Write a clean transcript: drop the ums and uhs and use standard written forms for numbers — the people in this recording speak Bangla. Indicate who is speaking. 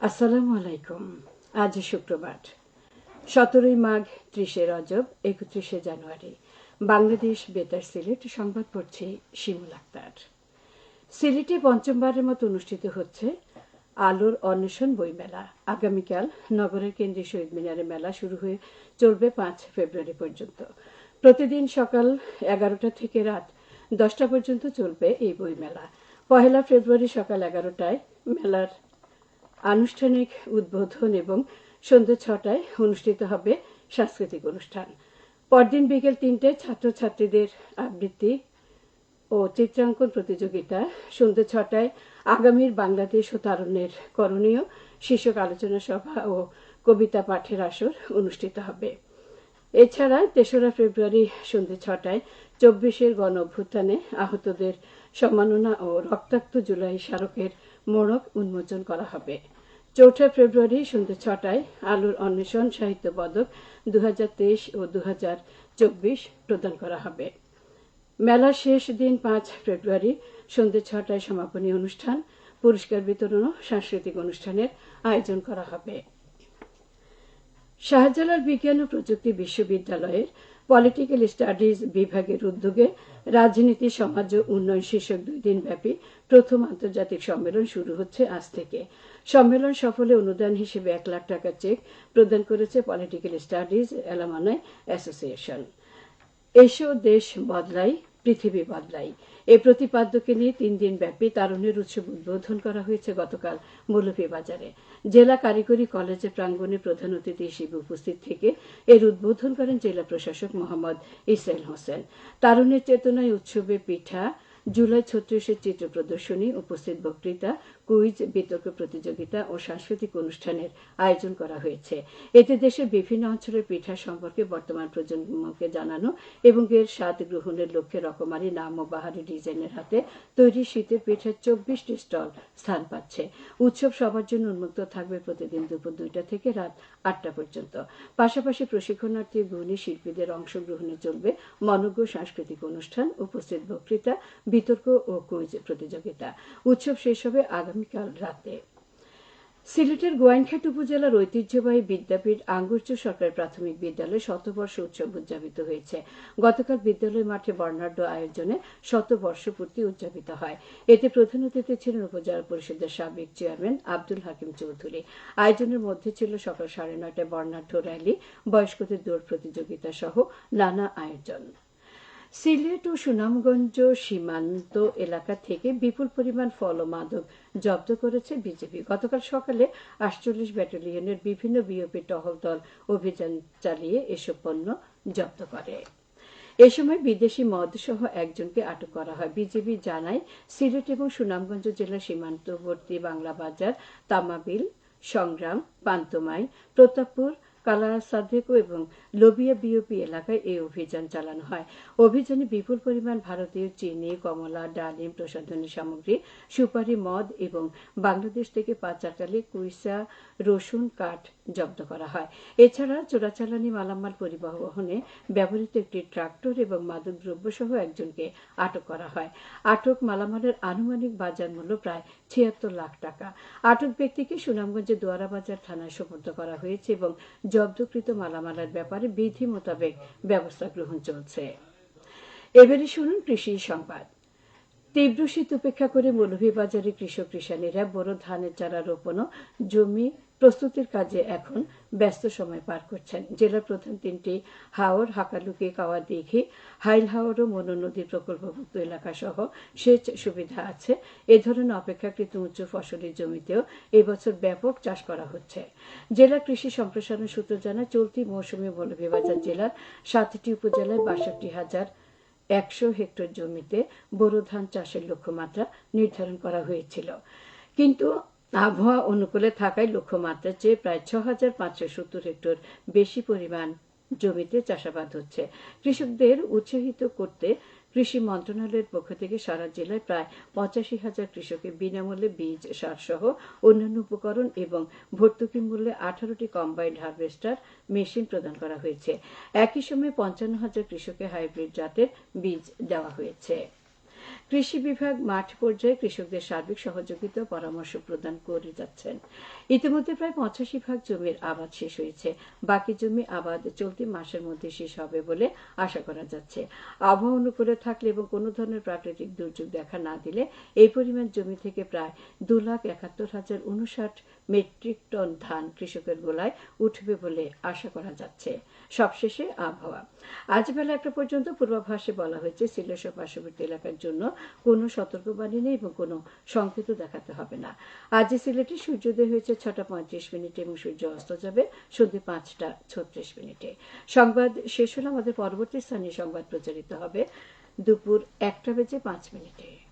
Speaker 1: আসসালামু আলাইকুম। আজ শুক্রবার 17 মাঘ 30 রজব 31 জানুয়ারি। বাংলাদেশ বেতার সিলেট সংবাদ পড়ছি শিমুল আক্তার। সিলেটে পঞ্চমবারের মতো অনুষ্ঠিত হচ্ছে আলোর অন্বেষণ বইমেলা। আগামীকাল নগরের কেন্দ্রীয় শহীদ মিনারে মেলা শুরু হয়ে চলবে 5 ফেব্রুয়ারি পর্যন্ত। প্রতিদিন সকাল 11টা থেকে রাত 10টা পর্যন্ত চলবে এই বইমেলা। 1 ফেব্রুয়ারি সকাল 11টায় মেলার আনুষ্ঠানিক উদ্বোধন এবং সন্ধ্যে 6টায় অনুষ্ঠিত হবে সাংস্কৃতিক অনুষ্ঠান। পরদিন বিকেল 3টায় ছাত্রছাত্রীদের আবৃত্তি ও চিত্রাঙ্কন প্রতিযোগিতা, সন্ধ্যে 6টায় আগামীর বাংলাদেশ ও তারুণ্যের করণীয় শীর্ষক আলোচনা সভা ও কবিতা পাঠের আসর অনুষ্ঠিত হবে। এছাড়া 3রা ফেব্রুয়ারি সন্ধ্যে 6টায় 24-এর গণ অভ্যুত্থানে আহতদের সম্মাননা ও রক্তাক্ত জুলাই স্মারকের মোড়ক উন্মোচন করা হবে। 4 ফেব্রুয়ারি সন্ধ্যে 6টায় আলোর অন্বেষণ সাহিত্য পদক 2023 ও 2024 প্রদান করা হবে। মেলার শেষ দিন 5 ফেব্রুয়ারি সন্ধ্যে 6টায় সমাপনী অনুষ্ঠান, পুরস্কার বিতরণ ও সাংস্কৃতিক অনুষ্ঠানের আয়োজন করা হবে। শাহজালাল বিজ্ঞান ও প্রযুক্তি বিশ্ববিদ্যালয়ের পলিটিক্যাল স্টাডিজ বিভাগের উদ্যোগে রাজনীতি, সমাজ ও উন্নয়ন শীর্ষক 2 দিনব্যাপী প্রথম আন্তর্জাতিক সম্মেলন শুরু হচ্ছে আজ থেকে। সম্মেলন সফলে অনুদান হিসেবে 1 লাখ টাকার চেক প্রদান করেছে পলিটিক্যাল স্টাডিজ অ্যালামনাই অ্যাসোসিয়েশন। এসো দেশ বদলাই, পৃথিবী বদলাই এই প্রতিপাদ্যকে নিয়ে 3 দিন ব্যাপী তারুণ্যের উৎসব উদ্বোধন করা হয়েছে গতকাল মৌলভীবাজারে। জেলা কারিগরি কলেজের প্রাঙ্গণে প্রধান অতিথি হিসেবে উপস্থিত থেকে এর উদ্বোধন করেন জেলা প্রশাসক মোহাম্মদ ইসরাইল হোসেন। তারুণ্যের চেতনায় উৎসবে পিঠা, জুলাই 36-এর চিত্র প্রদর্শনী, উপস্থিত বক্তৃতা, কুইজ, বিতর্ক প্রতিযোগিতা ও সাংস্কৃতিক অনুষ্ঠানের আয়োজন করা হয়েছে। এতে দেশের বিভিন্ন অঞ্চলের পিঠা সম্পর্কে বর্তমান প্রজন্মকে জানানো এবং এর স্বাদ গ্রহণের লক্ষ্যে রকমারি নাম ও বাহারি ডিজাইনের হাতে তৈরি শীতের পিঠার 24টি স্টল স্থান পাচ্ছে। উৎসব সবার জন্য উন্মুক্ত থাকবে প্রতিদিন দুপুর 2টা থেকে রাত 8টা পর্যন্ত। পাশাপাশি প্রশিক্ষণার্থী গুণী শিল্পীদের অংশগ্রহণে চলবে মনোজ্ঞ সাংস্কৃতিক অনুষ্ঠান, উপস্থিত বক্তৃতা, বিতর্ক ও কুইজ প্রতিযোগিতা। উৎসব শেষ হবে আগামীকাল রাতে। সিলেটের গোয়াইনঘাট উপজেলার ঐতিহ্যবাহী বিদ্যাপীঠ আঙ্গুরচর সরকারি প্রাথমিক বিদ্যালয়ে শতবর্ষ উৎসব উদযাপিত হয়েছে। গতকাল বিদ্যালয় মাঠে বর্ণাঢ্য আয়োজনে শতবর্ষ পূর্তি উদযাপিত হয়। এতে প্রধান অতিথি ছিলেন উপজেলা পরিষদের সাবেক চেয়ারম্যান আব্দুল হাকিম চৌধুরী। আয়োজনের মধ্যে ছিল সকাল 9:30টায় বর্ণাঢ্য র্যালি, বয়স্কদের দৌড় প্রতিযোগিতা সহ নানা আয়োজন। সিলেট ও সুনামগঞ্জ সীমান্ত এলাকা থেকে বিপুল পরিমাণ ফল ও মাদক জব্দ করেছে বিজিবি। গতকাল সকালে 48 ব্যাটালিয়নের বিভিন্ন বিওপি টহল দল অভিযান চালিয়ে এসব পণ্য জব্দ করে। এ সময় বিদেশি মদ সহ একজনকে আটক করা হয়। বিজিবি জানায়, সিলেট এবং সুনামগঞ্জ জেলার সীমান্তবর্তী বাংলা বাজার, তামাবিল, সংগ্রাম, পান্তমাই, প্রতাপপুর, কালার সাদেকো এবং লোবিয়া বিওপি এলাকায় এই অভিযান চালানো হয়। অভিযানে বিপুল পরিমাণ ভারতীয় চিনি, কমলা, ডালিম, প্রসাধনী সামগ্রী, সুপারি, মদ এবং বাংলাদেশ থেকে পাচারকালে কুইসা, রসুন, কাঠ জব্দ করা হয়। এছাড়া চোরাচালানি মালামাল পরিবহনে ব্যবহৃত একটি ট্রাক্টর এবং মাদকদ্রব্য সহ একজনকে আটক করা হয়। আটক মালামালের আনুমানিক বাজার মূল্য প্রায় 76 লাখ টাকা। আটক ব্যক্তিকে সুনামগঞ্জে দোয়ারাবাজার থানায় সোপর্দ করা হয়েছে এবং জব্দকৃত মালামালের ব্যাপারে বিধি মোতাবেক ব্যবস্থা গ্রহণ চলছে। এবারে শুনুন কৃষি সংবাদ। তীব্র শীত উপেক্ষা করে মৌলভীবাজারে কৃষক কৃষানীরা বোরো ধানের চারা রোপণ ও জমি প্রস্তুতির কাজে এখন ব্যস্ত সময় পার করছেন। জেলার প্রধান 3টি হাওর, হাকালুকি, কাওয়াদিঘি, হাইল হাওর ও মনো নদীর প্রকল্পভুক্ত এলাকা সহ সেচ সুবিধা আছে। এ ধরনের অপেক্ষাকৃত উঁচু ফসলি জমিতেও এবছর ব্যাপক চাষ করা হচ্ছে। জেলা কৃষি সম্প্রসারণ সূত্র জানায়, চলতি মৌসুমে মৌলভীবাজার জেলার 7টি উপজেলায় 62,100 হেক্টর জমিতে বোরো ধান চাষের লক্ষ্যমাত্রা নির্ধারণ করা হয়েছিল, কিন্তু আবহাওয়া অনুকূলে থাকায় লক্ষ্যমাত্রার চেয়ে প্রায় 6,570 হেক্টর বেশি পরিমাণ জমিতে চাষাবাদ হচ্ছে। কৃষকদের উৎসাহিত করতে কৃষি মন্ত্রণালয়ের পক্ষ থেকে সারা জেলায় প্রায় 85,000 কৃষকের বিনামূল্যে বীজ, সার সহ অন্যান্য উপকরণ এবং ভর্তুকি মূল্যে 18টি কম্বাইন্ড হারভেস্টার মেশিন প্রদান করা হয়েছে। একই সময়ে 55,000 কৃষককে হাইব্রিড জাতের বীজ দেওয়া হয়েছে। কৃষি বিভাগ মাঠ পর্যায়ে কৃষকদের সার্বিক সহযোগিতা ও পরামর্শ প্রদান করে যাচ্ছেন। ইতিমধ্যে প্রায় 85% জমির আবাদ শেষ হয়েছে। বাকি জমি আবাদ চলতি মাসের মধ্যে শেষ হবে বলে আশা করা যাচ্ছে। আবহাওয়া অনুকূলে থাকলে এবং কোনো ধরনের প্রাকৃতিক দুর্যোগ দেখা না দিলে এই পরিমাণ জমি থেকে প্রায় 2,71,059 মেট্রিক টন ধান কৃষকের গোলায় উঠবে বলে আশা করা যাচ্ছে। সবশেষে আবহাওয়া। আজ বেলা 1টা পর্যন্ত পূর্বাভাসে বলা হয়েছে সিলেট ও পার্শ্ববর্তী এলাকার জন্য কোনো সতর্কবাণী নেই এবং কোনো সংকেতও দেখাতে হবে না। আজ সিলেটে সূর্যোদয় হয়েছে 6:35 এবং সূর্য অস্ত যাবে সন্ধ্যে 5:36। সংবাদ শেষ হলে আমাদের পরবর্তী স্থানীয় সংবাদ প্রচারিত হবে দুপুর 1:05।